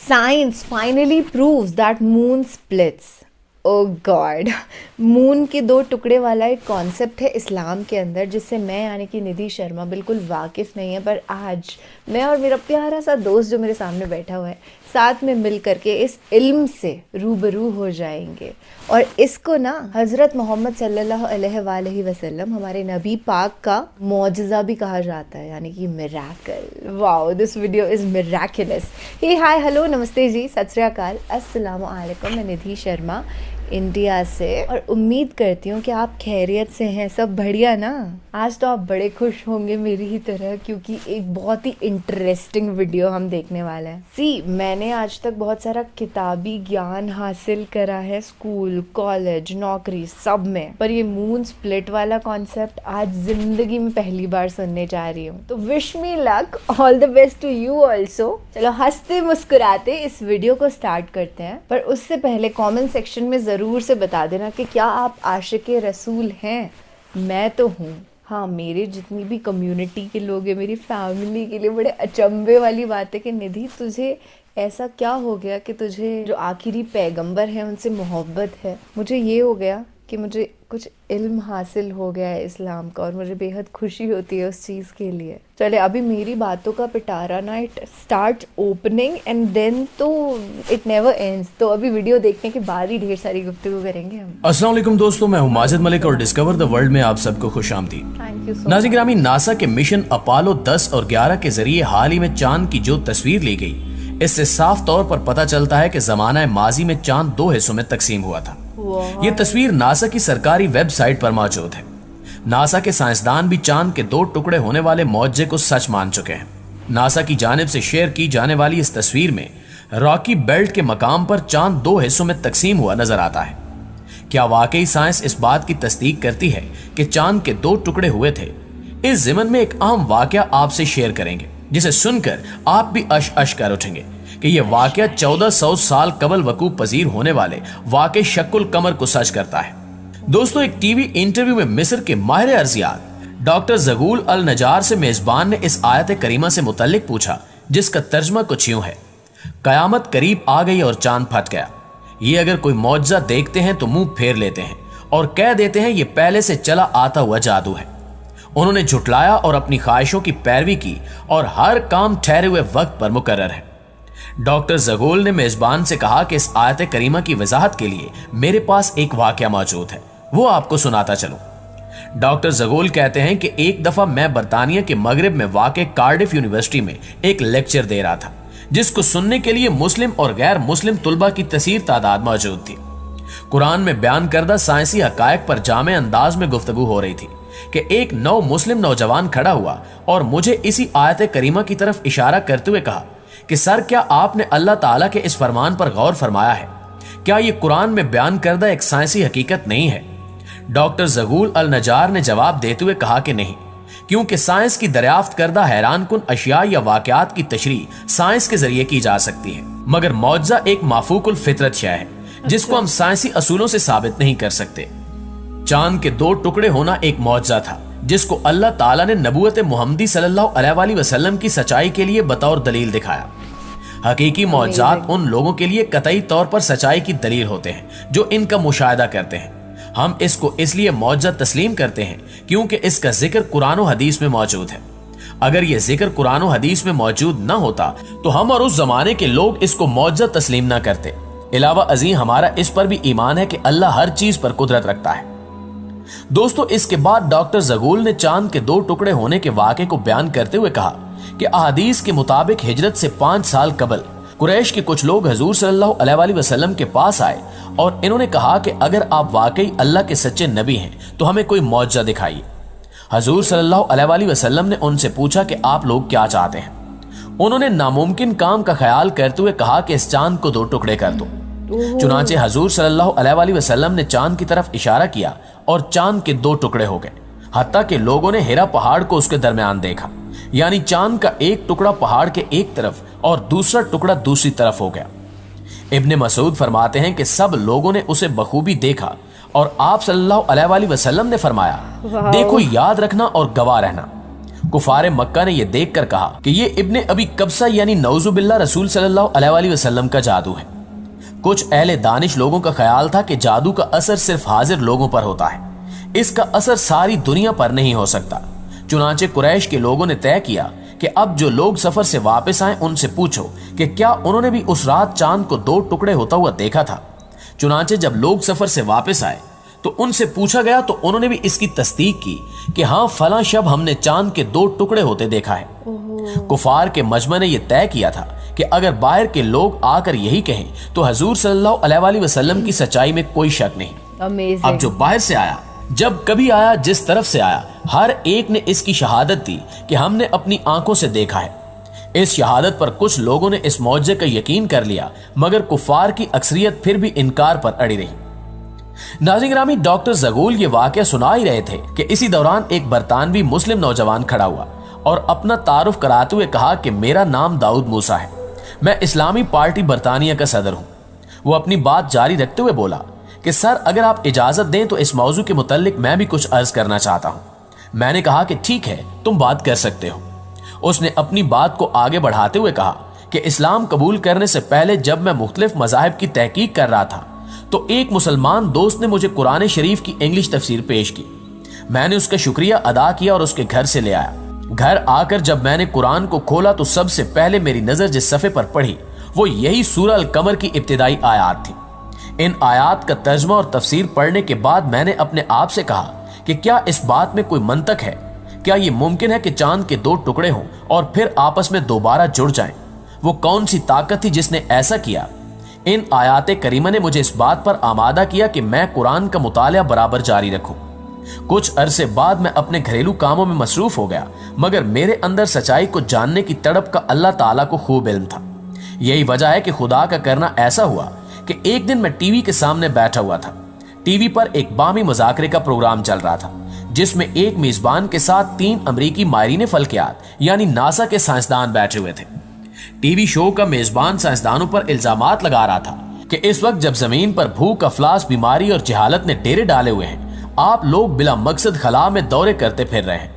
Science finally proves that moon splits. Oh God, moon के दो टुकड़े वाला एक कॉन्सेप्ट है इस्लाम के अंदर जिससे मैं यानी कि निधि शर्मा बिल्कुल वाकिफ़ नहीं है, पर आज मैं और मेरा प्यारा सा दोस्त जो मेरे सामने बैठा हुआ है साथ में मिल करके इस इल्म से रूबरू हो जाएंगे। और इसको ना हज़रत मोहम्मद सल्लल्लाहु अलैहि वसल्लम हमारे नबी पाक का मौजज़ा भी कहा जाता है, यानी कि miracle. Wow, this video is miraculous. Hey hi hello namaste जी, सत श्री अकाल, अस्सलामु अलैकुम। मैं निधि शर्मा इंडिया से, और उम्मीद करती हूँ कि आप खैरियत से हैं, सब बढ़िया ना। आज तो आप बड़े खुश होंगे मेरी ही तरह, क्योंकि एक बहुत ही इंटरेस्टिंग वीडियो हम देखने वाले हैं। मैंने आज तक बहुत सारा किताबी ज्ञान हासिल करा है, स्कूल, कॉलेज, नौकरी सब में, पर ये मून स्प्लिट वाला कॉन्सेप्ट आज जिंदगी में पहली बार सुनने जा रही हूँ। तो wish me luck, all the best to you also. चलो हंसते मुस्कुराते इस वीडियो को स्टार्ट करते हैं, पर उससे पहले कॉमेंट सेक्शन में ज़रूर से बता देना कि क्या आप आशिक़े रसूल हैं। मैं तो हूँ। हाँ, मेरे जितनी भी कम्युनिटी के लोग हैं, मेरी फैमिली के लिए बड़े अचंभे वाली बात है कि निधि तुझे ऐसा क्या हो गया कि तुझे जो आखिरी पैगंबर हैं उनसे मोहब्बत है। मुझे ये हो गया कि मुझे कुछ इल्म हासिल हो गया है इस्लाम का, और मुझे बेहद खुशी होती है उस चीज़ के लिए। चले अभी मेरी बातों का पिटारा ना it start opening and then तो इट नेवर एंड्स। तो अभी वीडियो देखने के बाद ही ढेर सारी गुफ्तगू करेंगे हम। अस्सलाम वालेकुम दोस्तों, मैं हूं माजिद मलिक और डिस्कवर द वर्ल्ड में आप सबको खुशामदीद। थैंक यू सो नाज़रीन ग्रामी, नासा के मिशन अपोलो 10 और 11 के जरिए हाल ही में चांद की जो तस्वीर ली गई, इससे साफ तौर पर पता चलता है कि जमाना माजी में चांद दो हिस्सों में तकसीम हुआ था। ये तस्वीर नासा की सरकारी वेबसाइट पर मौजूद है। नासा के साइंसदान भी चांद के दो टुकड़े होने वाले मौजे को सच मान चुके हैं। नासा की जानिब से शेयर की जाने वाली इस तस्वीर में रॉकी बेल्ट के मकाम पर चांद दो हिस्सों में तकसीम हुआ नजर आता है। क्या वाकई साइंस इस बात की तस्दीक करती है कि चांद के दो टुकड़े हुए थे? इस ज़िमन में एक अहम वाकया आपसे शेयर करेंगे, जिसे सुनकर आप भी अश अश कर उठेंगे कि यह वाकया 1400 साल कबल वकूफ पजीर होने वाले वाक़े शक्कुल कमर को सच करता है। दोस्तों, एक टीवी इंटरव्यू में मिस्र के माहिर अर्जियात डॉक्टर ज़गूल अल नजार से मेजबान ने इस आयत करीमा से मुतल्लिक पूछा, जिसका तर्जमा कुछ यूं है: कयामत करीब आ गई और चांद फट गया। ये अगर कोई मौजज़ा देखते हैं तो मुंह फेर लेते हैं और कह देते हैं ये पहले से चला आता हुआ जादू है। उन्होंने झुटलाया और अपनी ख्वाहिशों की पैरवी की, और हर काम ठहरे हुए वक्त पर मुकर्रर है। डॉक्टर ज़गूल ने मेजबान से कहा कि इस आयत करीमा की वजाहत के लिए मेरे पास एक वाकया मौजूद है, वो आपको सुनाता चलूं। डॉक्टर ज़गूल कहते हैं कि एक दफा मैं बरतानिया के मगरिब में वाक़े कार्डिफ यूनिवर्सिटी में एक लेक्चर दे रहा था, जिसको सुनने के लिए मुस्लिम और गैर मुस्लिम तुलबा की कसीर तादाद मौजूद थी। कुरान में बयान करदा साइंसी हकायक पर जामे अंदाज में गुफ्तगू हो रही थी कि एक नौ मुस्लिम नौजवान खड़ा हुआ और मुझे इसी आयत करीमा की तरफ इशारा करते हुए कहा कि सर, क्या आपने अल्लाह ताला के इस फरमान पर गौर फरमाया है? क्या ये कुरान में बयान करदा एक साइंसी हकीकत नहीं है? डॉक्टर ज़गूल अल नजार ने जवाब देते हुए कहा कि नहीं, क्योंकि साइंस की दरियाफ्त करदा हैरानकुन अशिया या वाकयात की तशरीह साइंस के जरिए की जा सकती है, मगर मौजज़ा एक माफूकुल फितरत शय है जिसको हम साइंसी असूलों से साबित नहीं कर सकते। चांद के दो टुकड़े होना एक मौजज़ा था जिसको अल्लाह ताला ने नबूवत मुहम्मदी सल्लल्लाहु अलैहि वसल्लम की सच्चाई के लिए बतौर दलील दिखाया। हकीकी मौजज़ात उन लोगों के लिए कतई तौर पर सच्चाई की दलील होते हैं जो इनका मुशाहिदा करते हैं। हम इसको इसलिए मौजज़ा तस्लीम करते हैं क्योंकि इसका जिक्र कुरान और हदीस में मौजूद है। अगर यह जिक्र कुरान और हदीस में मौजूद न होता तो हम और उस जमाने के लोग इसको मौजज़ा तस्लीम न करते। इलावा अजीम, हमारा इस पर भी ईमान है कि अल्लाह हर चीज पर कुदरत रखता है। दोस्तों, इसके बाद डॉक्टर ज़गूल ने चांद के दो टुकड़े होने के वाक़े को बयान करते हुए कहा कि अहादीस के मुताबिक हिजरत से 5 साल कबल कुरैश के कुछ लोग हजूर सल्लल्लाहु अलैहि वसल्लम के पास आए और इन्होंने कहा कि अगर आप वाकई अल्लाह के सच्चे नबी हैं तो हमें कोई मौजज़ा दिखाइए। हजूर सल्लल्लाहु अलैहि वसल्लम ने उनसे पूछा कि आप लोग क्या चाहते हैं। उन्होंने नामुमकिन काम का ख्याल करते हुए कहा कि इस चांद को दो टुकड़े कर दो। चुनांचे हजूर सल्लल्लाहु अलैहि वसल्लम ने चांद की तरफ इशारा किया और चांद के दो टुकड़े हो गए। हत्ता के लोगों ने हिरा पहाड़ को उसके दरमियान देखा, यानी चांद का एक टुकड़ा पहाड़ के एक तरफ और दूसरा टुकड़ा दूसरी तरफ हो गया। इब्ने मसूद फरमाते हैं कि सब लोगों ने उसे बखूबी देखा और आप सल्लल्लाहु अलैहि वसल्लम ने फरमाया, देखो, याद रखना और गवाह रहना। कुफार मक्का ने यह देखकर कहा कि ये इब्ने अबी कब्सा यानी नऊज़ु बिल्लाह रसूल सल्लल्लाहु अलैहि वसल्लम का जादू है। कुछ अहले दानिश लोगों का ख्याल था कि जादू का असर सिर्फ हाजिर लोगों पर होता है, इसका असर सारी दुनिया पर नहीं हो सकता। चुनांचे कुरैश के लोगों ने तय किया कि अब जो लोग सफर से वापस आए उनसे पूछो कि क्या उन्होंने भी उस रात चांद को 2 टुकड़े होता हुआ देखा था। चुनांचे जब लोग सफर से वापस आए तो उनसे पूछा गया तो उन्होंने भी इसकी तस्दीक की कि हाँ, फलां शब हमने चांद के 2 टुकड़े होते देखा है। कुफार के मजमा ने यह तय किया था कि अगर बाहर के लोग आकर यही कहें तो हजूर सल्लल्लाहु अलैहि वसल्लम की सच्चाई में कोई शक नहीं। Amazing. अब जो बाहर से आया, जब कभी आया, जिस तरफ से आया, हर एक ने इसकी शहादत दी कि हमने अपनी आंखों से देखा है। इस शहादत पर कुछ लोगों ने इस मौजे का यकीन कर लिया, मगर कुफार की अक्सरियत फिर भी इनकार पर अड़ी रही। नाज़रीन ग्रामी, डॉक्टर ज़गूल ये वाकया सुना ही रहे थे कि इसी दौरान एक बरतानवी मुस्लिम नौजवान खड़ा हुआ और अपना तारुफ कराते हुए कहा कि मेरा नाम दाऊद मूसा है, मैं इस्लामी पार्टी बरतानिया का सदर हूं। वो अपनी बात जारी रखते हुए बोला कि सर, अगर आप इजाजत दें तो इस मौजू के मुतालिक मैं भी कुछ अर्ज करना चाहता हूं। मैंने कहा कि ठीक है, तुम बात कर सकते हो। उसने अपनी बात को आगे बढ़ाते हुए कहा कि इस्लाम कबूल करने से पहले जब मैं मुख्तलिफ मज़ाहिब की तहकीक कर रहा था तो एक मुसलमान दोस्त ने मुझे कुरान शरीफ की इंग्लिश तफसीर पेश की। मैंने उसका शुक्रिया अदा किया और उसके घर से ले आया। घर आकर जब मैंने कुरान को खोला तो सबसे पहले मेरी नजर जिस सफ़े पर पड़ी वो यही सूरह अल कमर की इब्तिदाई आयात थी। इन आयात का तर्जमा और तफसीर पढ़ने के बाद मैंने अपने आप से कहा कि क्या इस बात में कोई मंतक है? क्या ये मुमकिन है कि चांद के 2 टुकड़े हों और फिर आपस में दोबारा जुड़ जाएं? वो कौन सी ताकत थी जिसने ऐसा किया? इन आयात करीमा ने मुझे इस बात पर आमादा किया कि मैं कुरान का मुताला बराबर जारी रखूं। कुछ अरसे बाद मैं अपने घरेलू कामों में मसरूफ हो गया, मगर मेरे अंदर सच्चाई को जानने की तड़प का अल्लाह ताला को खूब इल्म था। यही वजह है कि खुदा का करना ऐसा हुआ कि एक दिन मैं टीवी के सामने बैठा हुआ था। टीवी पर एक बामी मुज़ाकरे का प्रोग्राम चल रहा था जिसमें एक मेजबान के साथ 3 अमरीकी माहिरीन फल्कियात यानी नासा के साइंसदान बैठे हुए थे। टीवी शो का मेजबान साइंसदानों पर इल्जामात लगा रहा था कि इस वक्त जब जमीन पर भूख, अफलास, बीमारी और जहालत ने डेरे डाले हुए हैं, आप लोग बिला मकसद खला में दौरे करते फिर रहे हैं।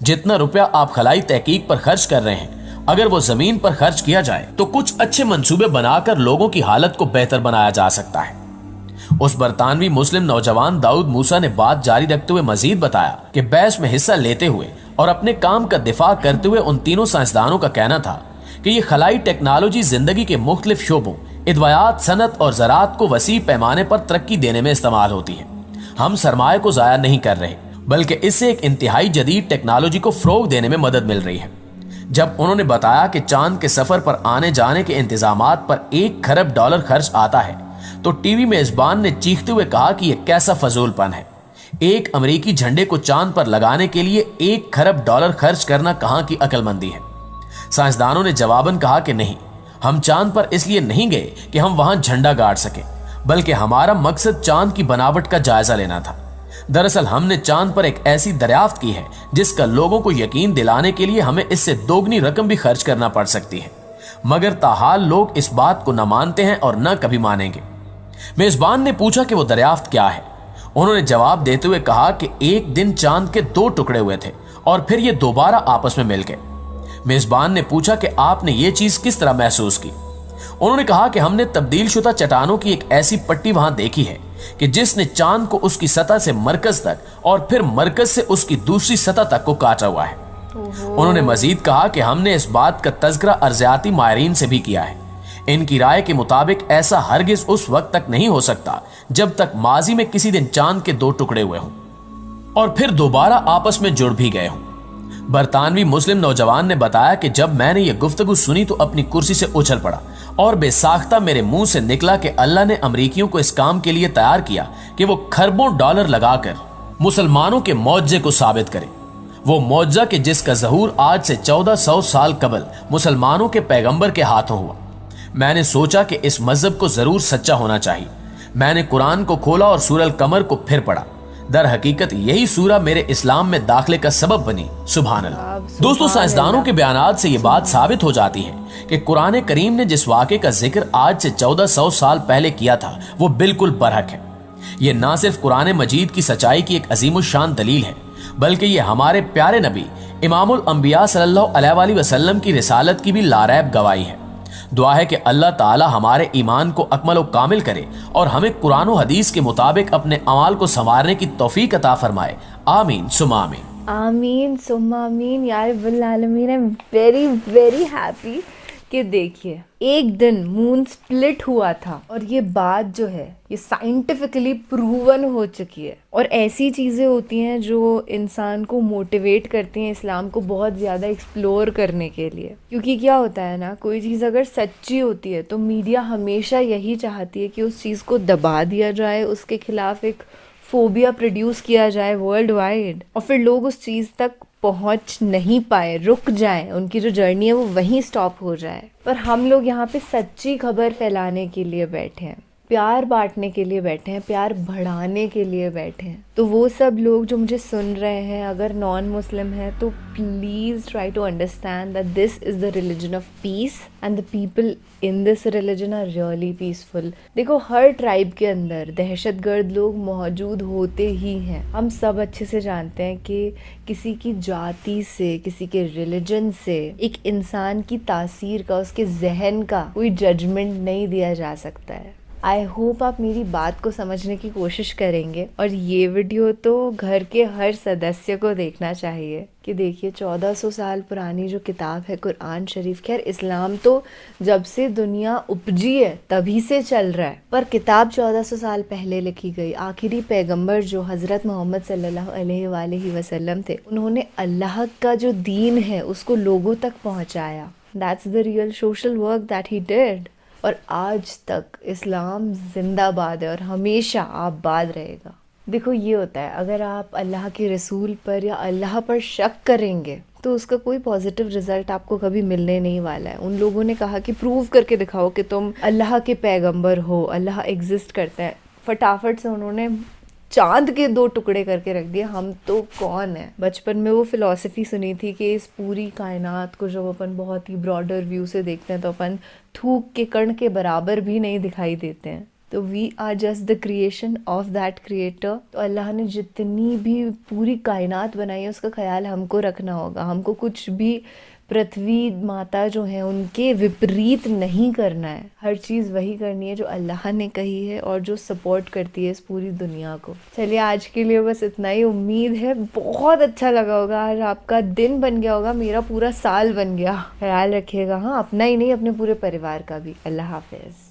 जितना रुपया आप खलाई तहकीक पर खर्च कर रहे हैं, अगर वो जमीन पर खर्च किया जाए तो कुछ अच्छे मंसूबे बनाकर लोगों की हालत को बेहतर बनाया जा सकता है। उस बरतानवी मुस्लिम नौजवान दाऊद मूसा ने बात जारी रखते हुए मजीद बताया कि बहस में हिस्सा लेते हुए और अपने काम का दिफा करते हुए उन तीनों साइंसदानों का कहना था कि ये खलाई टेक्नोलॉजी जिंदगी के मुख्तलिफ शोबों, इदवायात, सनत और ज़राअत को वसी पैमाने पर तरक्की देने में इस्तेमाल होती है। हम सरमाए को ज़ाया नहीं कर रहे, बल्कि इससे एक इंतहाई जदीद टेक्नोलॉजी को फ़रोग देने में मदद मिल रही है। जब उन्होंने बताया कि चांद के सफ़र पर आने जाने के इंतजामात पर $1 खरब खर्च आता है तो टीवी मेज़बान ने चीखते हुए कहा कि यह कैसा फजूलपन है। एक अमेरिकी झंडे को चांद पर लगाने के लिए $1 खरब खर्च करना कहाँ की अक्लमंदी है। साइंसदानों ने जवाबन कहा कि नहीं, हम चांद पर इसलिए नहीं गए कि हम वहां झंडा गाड़ सके, बल्कि हमारा मकसद चांद की बनावट का जायजा लेना था। दरअसल हमने चांद पर एक ऐसी दरियाफ्त की है जिसका लोगों को यकीन दिलाने के लिए हमें इससे दोगुनी रकम भी खर्च करना पड़ सकती है, मगर ताहाल लोग इस बात को न मानते हैं और न कभी मानेंगे। मेजबान ने पूछा कि वो दरियाफ्त क्या है। उन्होंने जवाब देते हुए कहा कि एक दिन चांद के 2 टुकड़े हुए थे और फिर ये दोबारा आपस में मिल गए। मेजबान ने पूछा कि आपने ये चीज किस तरह महसूस की। उन्होंने कहा कि हमने तब्दील शुदा चट्टानों की एक ऐसी पट्टी वहां देखी है कि जिसने चांद को उसकी सतह से मरकज तक और फिर मरकज से उसकी दूसरी सतह तक को काटा हुआ है। उन्होंने मजीद कहा कि हमने इस बात का तज़किरा अर्जियाती माहिरीन से भी किया है। इनकी राय के मुताबिक ऐसा हरगिज उस वक्त तक नहीं हो सकता जब तक माजी में किसी दिन चांद के 2 टुकड़े हुए हों और फिर दोबारा आपस में जुड़ भी गए हों। बरतानवी मुस्लिम नौजवान ने बताया कि जब मैंने ये गुफ्तगू सुनी तो अपनी कुर्सी से उछल पड़ा और बेसाख्ता मेरे मुंह से निकला कि अल्लाह ने अमरीकियों को इस काम के लिए तैयार किया कि वो खरबों डॉलर लगाकर मुसलमानों के मौजे को साबित करें। वो मौजा कि जिसका ज़हूर आज से 1400 साल कबल मुसलमानों के पैगंबर के हाथों हुआ। मैंने सोचा कि इस मजहब को जरूर सच्चा होना चाहिए। मैंने कुरान को खोला और सूरह अल कमर को फिर पढ़ा। दर हकीकत यही सूरा मेरे इस्लाम में दाखिले का सबब बनी। सुभान अल्लाह। दोस्तों, साइंसदानों के बयानात से ये बात साबित हो जाती है कि कुरान करीम ने जिस वाक़े का जिक्र आज से 1400 साल पहले किया था वो बिल्कुल बरहक है। ये ना सिर्फ कुरान मजीद की सच्चाई की एक अजीमुशान दलील है, बल्कि ये हमारे प्यारे नबी امام الانبیاء صلی اللہ علیہ وآلہ وسلم کی رسالت کی بھی لاریب گواہی ہے۔ دعا ہے کہ اللہ تعالی ہمارے ایمان کو اکمل و کامل کرے اور ہمیں قرآن و حدیث کے مطابق اپنے اعمال کو سنوارنے کی توفیق عطا فرمائے، آمین ثم آمین۔ آمین ثم آمین یا رب العالمین۔ I'm very very happy کہ دیکھیے ایک دن مون سپلٹ ہوا تھا اور یہ بات جو ہے یہ سائنٹیفکلی پروون ہو چکی ہے، اور ایسی چیزیں ہوتی ہیں جو انسان کو موٹیویٹ کرتی ہیں اسلام کو بہت زیادہ ایکسپلور کرنے کے لیے، کیونکہ کیا ہوتا ہے نا، کوئی چیز اگر سچی ہوتی ہے تو میڈیا ہمیشہ یہی چاہتی ہے کہ اس چیز کو دبا دیا جائے، اس کے خلاف ایک فوبیا پروڈیوس کیا جائے ورلڈ وائڈ، اور پھر لوگ اس چیز تک پہنچ نہیں پائے، رک جائیں، ان کی جو جرنی ہے وہ وہیں سٹاپ ہو جائے۔ پر ہم لوگ یہاں پہ سچی خبر پھیلانے کے لیے بیٹھے ہیں، پیار بانٹنے کے لیے بیٹھے ہیں، پیار بڑھانے کے لیے بیٹھے ہیں۔ تو وہ سب لوگ جو مجھے سن رہے ہیں اگر نان مسلم ہیں تو please try to understand that this is the religion of peace and the people in this religion are really peaceful. دیکھو ہر ٹرائب کے اندر دہشت گرد لوگ موجود ہوتے ہی ہیں، ہم سب اچھے سے جانتے ہیں کہ کسی کی جاتی سے، کسی کے ریلیجن سے ایک انسان کی تاثیر کا، اس کے ذہن کا کوئی ججمنٹ نہیں دیا جا سکتا ہے۔ آئی ہوپ آپ میری بات کو سمجھنے کی کوشش کریں گے، اور یہ ویڈیو تو گھر کے ہر سدسیہ کو دیکھنا چاہیے کہ دیکھیے 1400 سال پرانی جو کتاب ہے قرآن شریف، خیر اسلام تو جب سے دنیا اپجی ہے تبھی سے چل رہا ہے، پر کتاب 1400 سال پہلے لکھی گئی۔ آخری پیغمبر جو حضرت محمد صلی اللہ علیہ وآلہ وسلم تھے، انہوں نے اللہ کا جو دین ہے اس کو لوگوں تک پہنچایا۔ That's the real social work that he did۔ اور آج تک اسلام زندہ باد ہے اور ہمیشہ آباد رہے گا۔ دیکھو یہ ہوتا ہے، اگر آپ اللہ کے رسول پر یا اللہ پر شک کریں گے تو اس کا کوئی پازیٹیو رزلٹ آپ کو کبھی ملنے نہیں والا ہے۔ ان لوگوں نے کہا کہ پروو کر کے دکھاؤ کہ تم اللہ کے پیغمبر ہو، اللہ ایگزسٹ کرتا ہے، فٹافٹ سے انہوں نے چاند کے 2 ٹکڑے کر کے رکھ دیا، ہم تو کون ہیں۔ بچپن میں وہ فلسفی سنی تھی کہ اس پوری کائنات کو جب اپن بہت ہی براڈر ویو سے دیکھتے ہیں تو اپن تھوک کے کण کے برابر بھی نہیں دکھائی دیتے ہیں، تو we are just the creation of that creator. تو اللہ نے جتنی بھی پوری کائنات بنائی ہے اس کا خیال ہم کو رکھنا ہوگا، ہم کو کچھ بھی پرتھوی ماتا جو ہیں ان کے وپریت نہیں کرنا ہے، ہر چیز وہی کرنی ہے جو اللہ نے کہی ہے اور جو سپورٹ کرتی ہے اس پوری دنیا کو۔ چلیے آج کے لیے بس اتنا ہی، امید ہے بہت اچھا لگا ہوگا، آج آپ کا دن بن گیا ہوگا، میرا پورا سال بن گیا۔ خیال رکھیے گا، ہاں اپنا ہی نہیں اپنے پورے پریوار کا بھی۔ اللہ حافظ۔